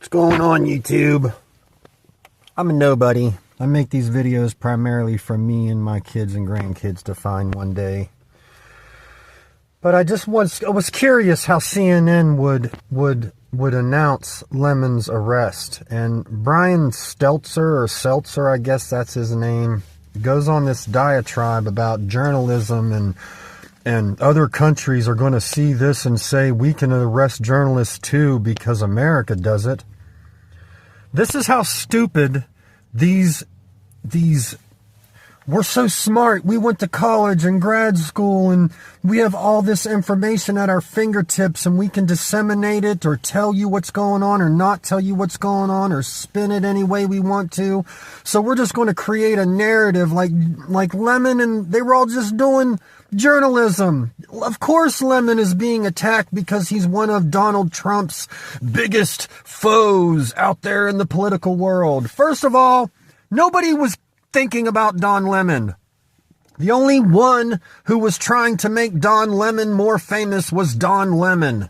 What's going on, YouTube? I'm a nobody. I make these videos primarily for me and my kids and grandkids to find one day. But I was curious how CNN would announce Lemon's arrest. And Brian Seltzer, I guess that's his name, goes on this diatribe about journalism and other countries are going to see this and say we can arrest journalists too because America does it. This is how stupid these we're so smart. We went to college and grad school and we have all this information at our fingertips and we can disseminate it or tell you what's going on or not tell you what's going on or spin it any way we want to. So we're just going to create a narrative like Lemon, and they were all just doing journalism. Of course Lemon is being attacked because he's one of Donald Trump's biggest foes out there in the political world. First of all, nobody was thinking about Don Lemon. The only one who was trying to make Don Lemon more famous was Don Lemon.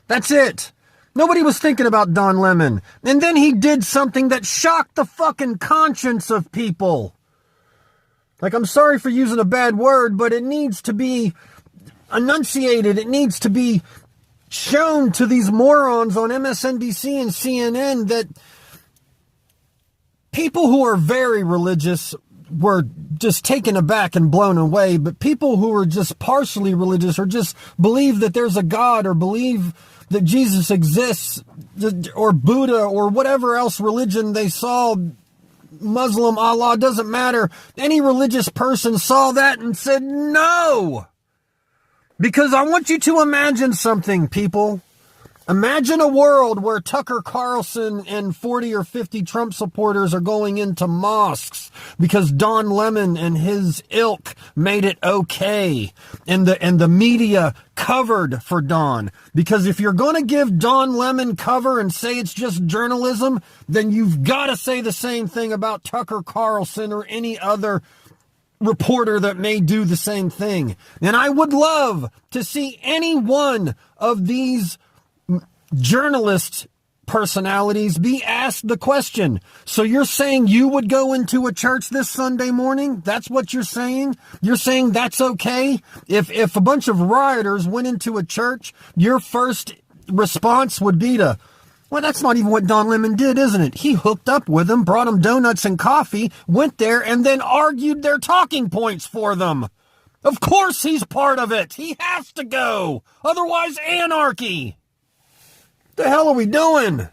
That's it. Nobody was thinking about Don Lemon. And then he did something that shocked the fucking conscience of people. Like, I'm sorry for using a bad word, but it needs to be enunciated. It needs to be shown to these morons on MSNBC and CNN that people who are very religious were just taken aback and blown away, but people who are just partially religious or just believe that there's a God or believe that Jesus exists or Buddha or whatever else religion they saw, Muslim, Allah, doesn't matter. Any religious person saw that and said no. Because I want you to imagine something, people. Imagine a world where Tucker Carlson and 40 or 50 Trump supporters are going into mosques because Don Lemon and his ilk made it okay. And the media covered for Don. Because if you're going to give Don Lemon cover and say it's just journalism, then you've got to say the same thing about Tucker Carlson or any other reporter that may do the same thing. And I would love to see any one of these journalist personalities be asked the question. So you're saying you would go into a church this Sunday morning? That's what you're saying? You're saying that's okay? If a bunch of rioters went into a church, your first response would be to, well, that's not even what Don Lemon did, isn't it? He hooked up with them, brought them donuts and coffee, went there, and then argued their talking points for them. Of course he's part of it. He has to go. Otherwise, anarchy. The hell are we doing?